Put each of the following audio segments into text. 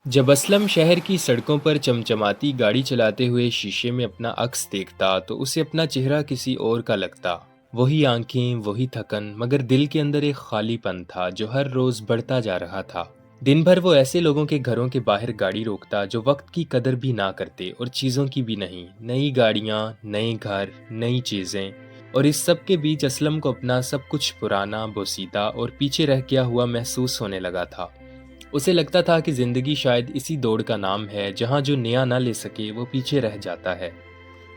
जब असलम शहर की सड़कों पर चमचमाती गाड़ी चलाते हुए शीशे में अपना अक्स देखता तो उसे अपना चेहरा किसी और का लगता। वही आंखें, वही थकन, मगर दिल के अंदर एक खालीपन था जो हर रोज बढ़ता जा रहा था। दिन भर वो ऐसे लोगों के घरों के बाहर गाड़ी रोकता जो वक्त की कदर भी ना करते और चीज़ों की भी नहीं। नई गाड़ियाँ, नए घर, नई चीज़ें, और इस सब के बीच असलम को अपना सब कुछ पुराना, बोसीदा और पीछे रह गया हुआ महसूस होने लगा था। उसे लगता था कि जिंदगी शायद इसी दौड़ का नाम है जहां जो नया ना ले सके वो पीछे रह जाता है।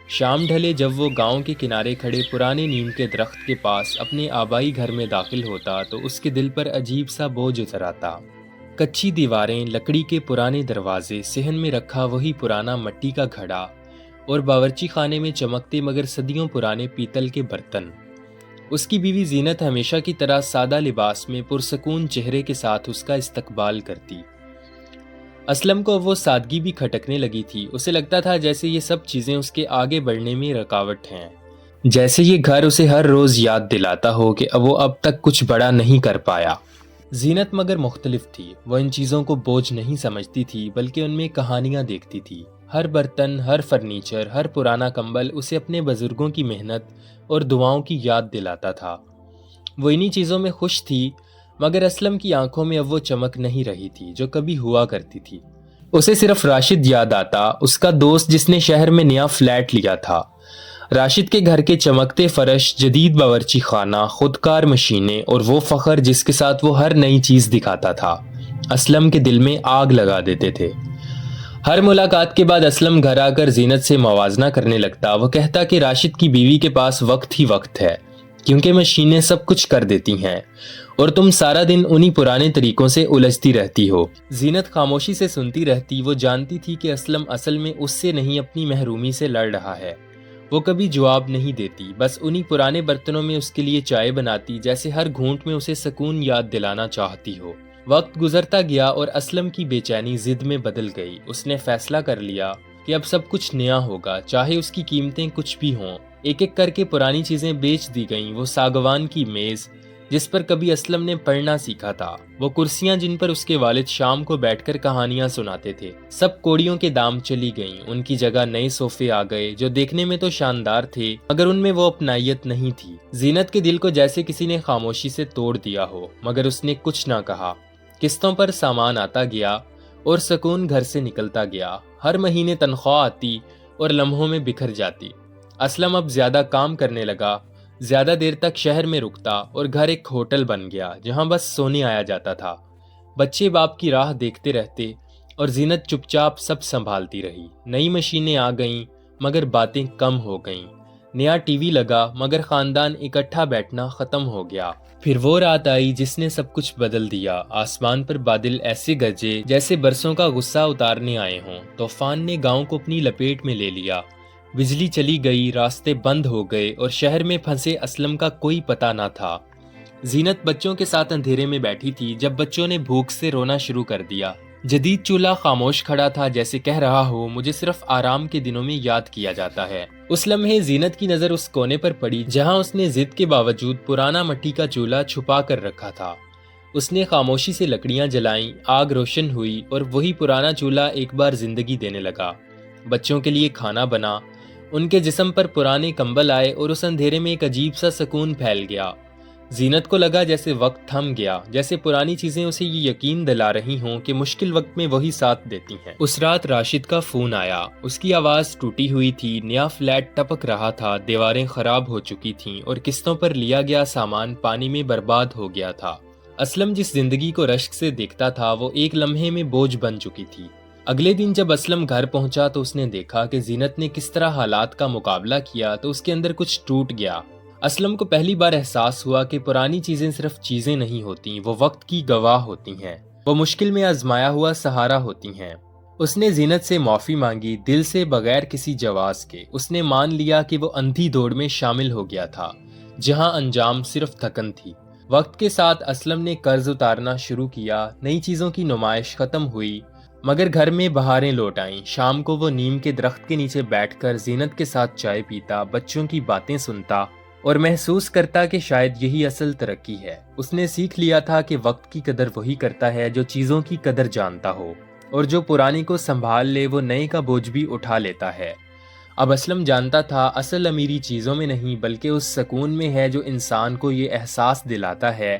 शाम ढले जब वो गांव के किनारे खड़े पुराने नीम के दरख्त के पास अपने आबाई घर में दाखिल होता तो उसके दिल पर अजीब सा बोझ उतर आता। कच्ची दीवारें, लकड़ी के पुराने दरवाजे, सेहन में रखा वही पुराना मिट्टी का घड़ा और बावर्ची खाने में चमकते मगर सदियों पुराने पीतल के बर्तन। उसकी बीवी जीनत हमेशा की तरह सादा लिबास में पुरसकून चेहरे के साथ उसका इस्तकबाल करती। असलम को वो सादगी भी खटकने लगी थी। उसे लगता था जैसे ये सब चीजें उसके आगे बढ़ने में रुकावट हैं, जैसे ये घर उसे हर रोज याद दिलाता हो कि वो अब तक कुछ बड़ा नहीं कर पाया। जीनत मगर मुख्तलिफ थी। वो इन चीज़ों को बोझ नहीं समझती थी बल्कि उनमें कहानियाँ देखती थी। हर बर्तन, हर फर्नीचर, हर पुराना कंबल उसे अपने बुजुर्गों की मेहनत और दुआओं की याद दिलाता था। वो इन्हीं चीज़ों में खुश थी, मगर असलम की आंखों में अब वो चमक नहीं रही थी जो कभी हुआ करती थी। उसे सिर्फ राशिद याद आता, उसका दोस्त जिसने शहर में नया फ्लैट लिया था। राशिद के घर के चमकते फर्श, जदीद बावर्ची खाना, खुदकार मशीनें और वो फख्र जिसके साथ वो हर नई चीज़ दिखाता था, असलम के दिल में आग लगा देते थे। हर मुलाकात के बाद असलम घर आकर जीनत से मवाजना करने लगता। वो कहता कि राशिद की बीवी के पास वक्त ही वक्त है, क्योंकि मशीनें सब कुछ कर देती हैं और तुम सारा दिन उन्हीं पुराने तरीकों से उलझती रहती हो। जीनत खामोशी से सुनती रहती। वो जानती थी कि असलम असल में उससे नहीं, अपनी महरूमी से लड़ रहा है। वो कभी जवाब नहीं देती, बस उन्हीं पुराने बर्तनों में उसके लिए चाय बनाती, जैसे हर घूंट में उसे सुकून याद दिलाना चाहती हो। वक्त गुजरता गया और असलम की बेचैनी जिद में बदल गई। उसने फैसला कर लिया कि अब सब कुछ नया होगा, चाहे उसकी कीमतें कुछ भी हों। एक एक करके पुरानी चीजें बेच दी गईं। वो सागवान की मेज जिस पर कभी असलम ने पढ़ना सीखा था, वो कुर्सियां जिन पर उसके वालिद शाम को बैठकर कहानियां सुनाते थे, सब कोड़ियों के दाम चली गईं। उनकी जगह नए सोफे आ गए जो देखने में तो शानदार थे, मगर उनमें वो अपनायत नहीं थी। जीनत के दिल को जैसे किसी ने खामोशी से तोड़ दिया हो, मगर उसने कुछ ना कहा। किस्तों पर सामान आता गया और सुकून घर से निकलता गया। हर महीने तनख्वाह आती और लम्हों में बिखर जाती। असलम अब ज्यादा काम करने लगा, ज्यादा देर तक शहर में रुकता और घर एक होटल बन गया जहां बस सोने आया जाता था। बच्चे बाप की राह देखते रहते और जीनत चुपचाप सब संभालती रही। नई मशीनें आ गईं, मगर बातें कम हो गईं। नया टीवी लगा, मगर खानदान इकट्ठा बैठना खत्म हो गया। फिर वो रात आई जिसने सब कुछ बदल दिया। आसमान पर बादल ऐसे गरजे जैसे बरसों का गुस्सा उतारने आए हों। तूफान ने गांव को अपनी लपेट में ले लिया। बिजली चली गई, रास्ते बंद हो गए और शहर में फंसे असलम का कोई पता ना था। जीनत बच्चों के साथ अंधेरे में बैठी थी जब बच्चों ने भूख से रोना शुरू कर दिया। जदीद चूल्हा खामोश खड़ा था, जैसे कह रहा हो, मुझे सिर्फ आराम के दिनों में याद किया जाता है। उस लम्हे जीनत की नजर उस कोने पर पड़ी जहां उसने जिद के बावजूद पुराना मिट्टी का चूल्हा छुपा कर रखा था। उसने खामोशी से लकड़ियां जलाईं, आग रोशन हुई और वही पुराना चूल्हा एक बार जिंदगी देने लगा। बच्चों के लिए खाना बना, उनके जिस्म पर पुराने कंबल आए और उस अंधेरे में एक अजीब सा सुकून फैल गया। जीनत को लगा जैसे वक्त थम गया, जैसे पुरानी चीजें उसे ये यकीन दिला रही हों कि मुश्किल वक्त में वही साथ देती हैं। उस रात राशिद का फोन आया। उसकी आवाज टूटी हुई थी। नया फ्लैट टपक रहा था, दीवारें खराब हो चुकी थीं और किस्तों पर लिया गया सामान पानी में बर्बाद हो गया था। असलम जिस जिंदगी को रश्क से देखता था वो एक लम्हे में बोझ बन चुकी थी। अगले दिन जब असलम घर पहुंचा तो उसने देखा कि जीनत ने किस तरह हालात का मुकाबला किया, तो उसके अंदर कुछ टूट गया। असलम को पहली बार एहसास हुआ कि पुरानी चीजें सिर्फ चीजें नहीं होती, वो वक्त की गवाह होती हैं। वो मुश्किल में आजमाया हुआ सहारा होती हैं। उसने जीनत से माफी मांगी, दिल से, बगैर किसी जवाब के। उसने मान लिया कि वो अंधी दौड़ में शामिल हो गया था जहां अंजाम सिर्फ थकन थी। वक्त के साथ असलम ने कर्ज उतारना शुरू किया। नई चीजों की नुमाइश खत्म हुई, मगर घर में बहारें लौट आईं। शाम को वो नीम के दरख्त के नीचे बैठकर जीनत के साथ चाय पीता, बच्चों की बातें सुनता और महसूस करता कि शायद यही असल तरक्की है। उसने सीख लिया था कि वक्त की कदर वही करता है जो चीजों की कदर जानता हो। اور جو پرانی کو سنبھال لے وہ نئے کا بوجھ بھی اٹھا لیتا ہے۔ اب اسلم جانتا تھا اصل امیری چیزوں میں نہیں بلکہ اس سکون میں ہے جو انسان کو یہ احساس دلاتا ہے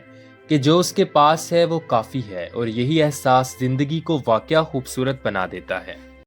کہ جو اس کے پاس ہے وہ کافی ہے، اور یہی احساس زندگی کو واقعہ خوبصورت بنا دیتا ہے۔